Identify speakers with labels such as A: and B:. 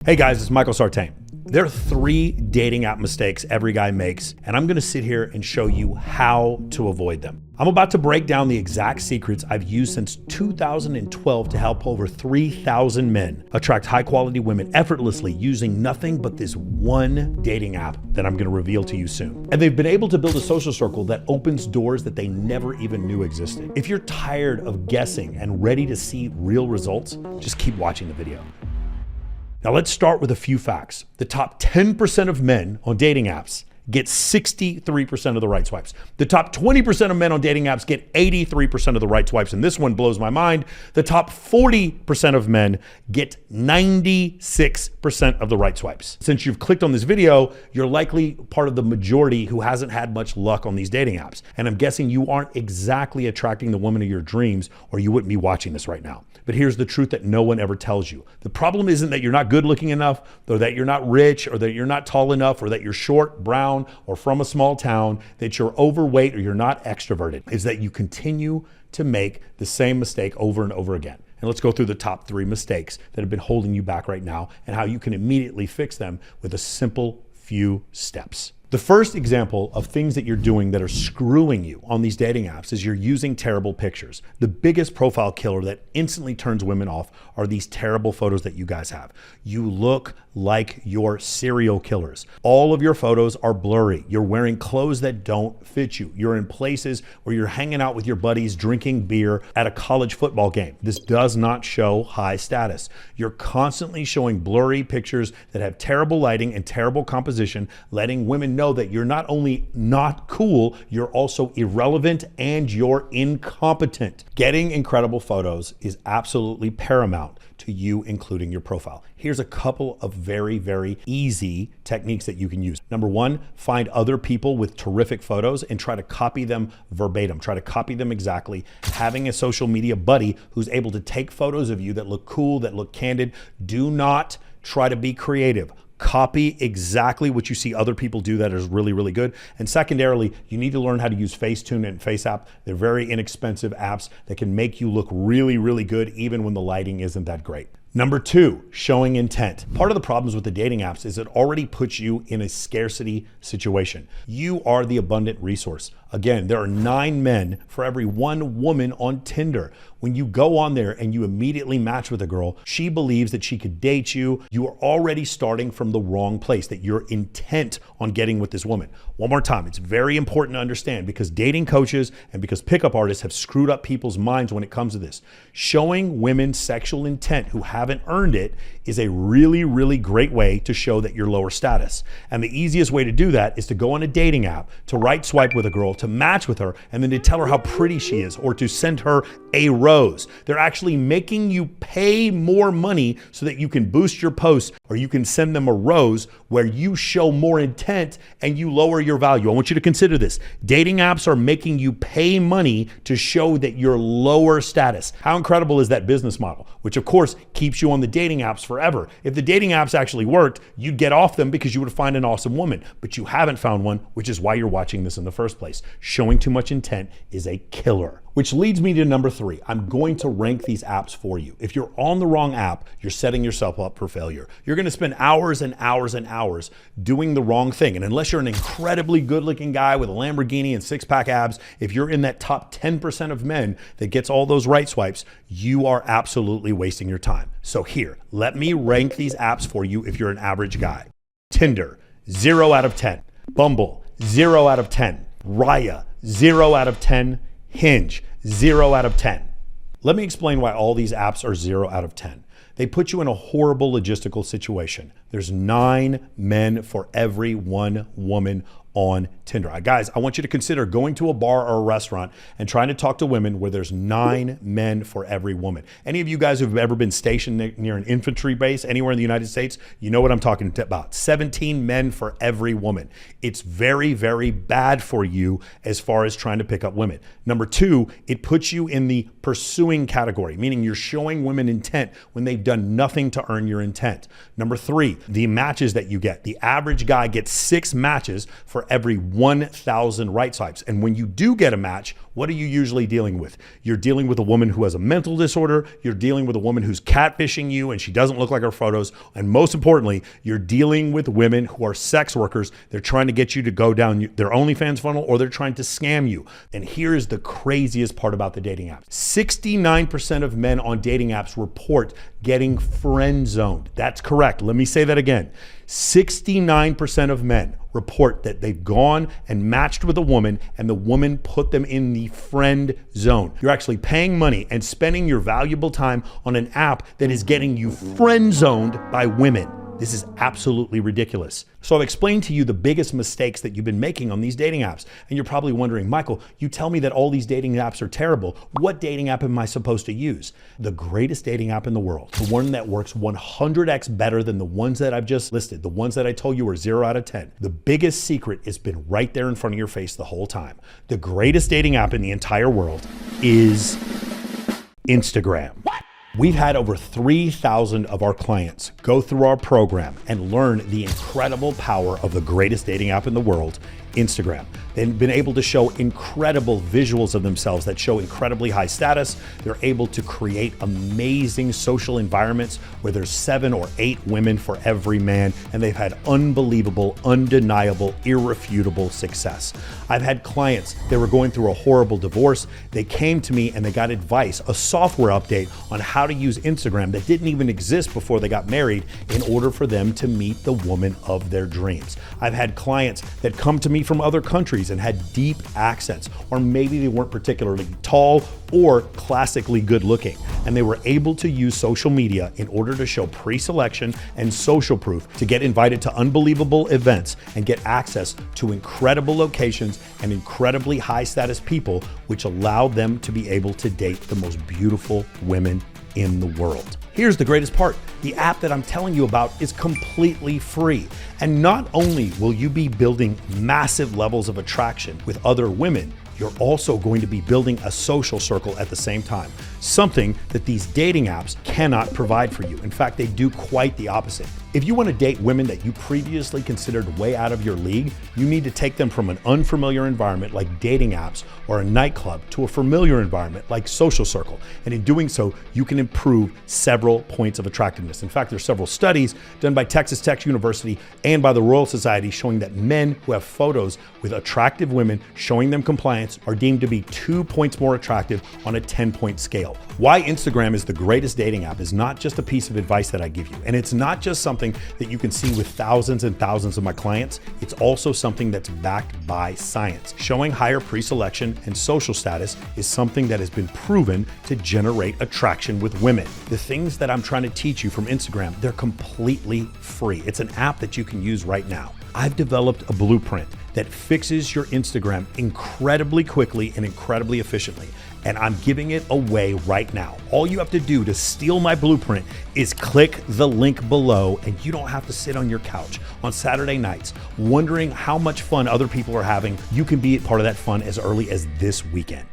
A: Hey guys, it's Michael Sartain. There are 3 dating app mistakes every guy makes, and I'm gonna sit here and show you how to avoid them. I'm about to break down the exact secrets I've used since 2012 to help over 3,000 men attract high-quality women effortlessly using nothing but this one dating app that I'm gonna reveal to you soon. And they've been able to build a social circle that opens doors that they never even knew existed. If you're tired of guessing and ready to see real results, just keep watching the video. Now let's start with a few facts. The top 10% of men on dating apps get 63% of the right swipes. The top 20% of men on dating apps get 83% of the right swipes. And this one blows my mind. The top 40% of men get 96% of the right swipes. Since you've clicked on this video, you're likely part of the majority who hasn't had much luck on these dating apps. And I'm guessing you aren't exactly attracting the woman of your dreams, or you wouldn't be watching this right now. But here's the truth that no one ever tells you. The problem isn't that you're not good looking enough, or that you're not rich, or that you're not tall enough, or that you're short, brown, or from a small town, that you're overweight, or you're not extroverted. Is that you continue to make the same mistake over and over again. And let's go through the top 3 mistakes that have been holding you back right now and how you can immediately fix them with a simple few steps. The first example of things that you're doing that are screwing you on these dating apps is you're using terrible pictures. The biggest profile killer that instantly turns women off are these terrible photos that you guys have. You look like you're serial killers. All of your photos are blurry. You're wearing clothes that don't fit you. You're in places where you're hanging out with your buddies, drinking beer at a college football game. This does not show high status. You're constantly showing blurry pictures that have terrible lighting and terrible composition, letting women know that you're not only not cool, you're also irrelevant and you're incompetent. Getting incredible photos is absolutely paramount to you including your profile. Here's a couple of very, very easy techniques that you can use. Number 1, find other people with terrific photos and try to copy them verbatim. Try to copy them exactly. Having a social media buddy who's able to take photos of you that look cool, that look candid. Do not try to be creative. Copy exactly what you see other people do that is really, really good. And secondarily, you need to learn how to use FaceTune and FaceApp. They're very inexpensive apps that can make you look really, really good even when the lighting isn't that great. Number 2, showing intent. Part of the problems with the dating apps is it already puts you in a scarcity situation. You are the abundant resource. Again, there are 9 men for every 1 woman on Tinder. When you go on there and you immediately match with a girl, she believes that she could date you. You are already starting from the wrong place, that you're intent on getting with this woman. One more time, it's very important to understand because dating coaches and because pickup artists have screwed up people's minds when it comes to this. Showing women sexual intent who haven't earned it is a really, really great way to show that you're lower status. And the easiest way to do that is to go on a dating app, to right swipe with a girl, to match with her, and then to tell her how pretty she is or to send her a rose. They're actually making you pay more money so that you can boost your posts, or you can send them a rose where you show more intent and you lower your value. I want you to consider this. Dating apps are making you pay money to show that you're lower status. How incredible is that business model? Which of course keeps you on the dating apps forever. If the dating apps actually worked, you'd get off them because you would find an awesome woman, but you haven't found one, which is why you're watching this in the first place. Showing too much intent is a killer. Which leads me to number 3. I'm going to rank these apps for you. If you're on the wrong app, you're setting yourself up for failure. You're going to spend hours and hours and hours doing the wrong thing. And unless you're an incredibly good looking guy with a Lamborghini and 6-pack abs, if you're in that top 10% of men that gets all those right swipes, you are absolutely wasting your time. So here, let me rank these apps for you if you're an average guy. Tinder, 0 out of 10. Bumble, 0 out of 10. Raya, 0 out of 10. Hinge, 0 out of 10. Let me explain why all these apps are 0 out of 10. They put you in a horrible logistical situation. There's 9 men for every 1 woman on Tinder. Guys, I want you to consider going to a bar or a restaurant and trying to talk to women where there's 9 men for every woman. Any of you guys who've ever been stationed near an infantry base anywhere in the United States, you know what I'm talking about. 17 men for every woman. It's very, very bad for you as far as trying to pick up women. Number 2, it puts you in the pursuing category, meaning you're showing women intent when they've done nothing to earn your intent. Number 3, the matches that you get. The average guy gets 6 matches for for every 1,000 right swipes. And when you do get a match, what are you usually dealing with? You're dealing with a woman who has a mental disorder. You're dealing with a woman who's catfishing you and she doesn't look like her photos. And most importantly, you're dealing with women who are sex workers. They're trying to get you to go down their OnlyFans funnel, or they're trying to scam you. And here's the craziest part about the dating apps. 69% of men on dating apps report getting friend zoned. That's correct. Let me say that again. 69% of men report that they've gone and matched with a woman and the woman put them in the friend zone. You're actually paying money and spending your valuable time on an app that is getting you friend zoned by women. This is absolutely ridiculous. So I've explained to you the biggest mistakes that you've been making on these dating apps. And you're probably wondering, Michael, you tell me that all these dating apps are terrible. What dating app am I supposed to use? The greatest dating app in the world, the one that works 100x better than the ones that I've just listed, the ones that I told you are 0 out of 10. The biggest secret has been right there in front of your face the whole time. The greatest dating app in the entire world is Instagram. What? We've had over 3,000 of our clients go through our program and learn the incredible power of the greatest dating app in the world, Instagram. They've been able to show incredible visuals of themselves that show incredibly high status. They're able to create amazing social environments where there's 7 or 8 women for every man, and they've had unbelievable, undeniable, irrefutable success. I've had clients that were going through a horrible divorce. They came to me and they got advice, a software update on how to use Instagram that didn't even exist before they got married in order for them to meet the woman of their dreams. I've had clients that come to me from other countries and had deep accents, or maybe they weren't particularly tall or classically good looking, and they were able to use social media in order to show pre-selection and social proof to get invited to unbelievable events and get access to incredible locations and incredibly high status people, which allowed them to be able to date the most beautiful women in the world. Here's the greatest part. The app that I'm telling you about is completely free. And not only will you be building massive levels of attraction with other women, you're also going to be building a social circle at the same time, something that these dating apps cannot provide for you. In fact, they do quite the opposite. If you want to date women that you previously considered way out of your league, you need to take them from an unfamiliar environment like dating apps or a nightclub to a familiar environment like social circle. And in doing so, you can improve several points of attractiveness. In fact, there's several studies done by Texas Tech University and by the Royal Society showing that men who have photos with attractive women showing them compliance are deemed to be 2 points more attractive on a 10-point scale. Why Instagram is the greatest dating app is not just a piece of advice that I give you. And it's not just something that you can see with thousands and thousands of my clients. It's also something that's backed by science. Showing higher pre-selection and social status is something that has been proven to generate attraction with women. The things that I'm trying to teach you from Instagram, they're completely free. It's an app that you can use right now. I've developed a blueprint that fixes your Instagram incredibly quickly and incredibly efficiently. And I'm giving it away right now. All you have to do to steal my blueprint is click the link below, and you don't have to sit on your couch on Saturday nights wondering how much fun other people are having. You can be a part of that fun as early as this weekend.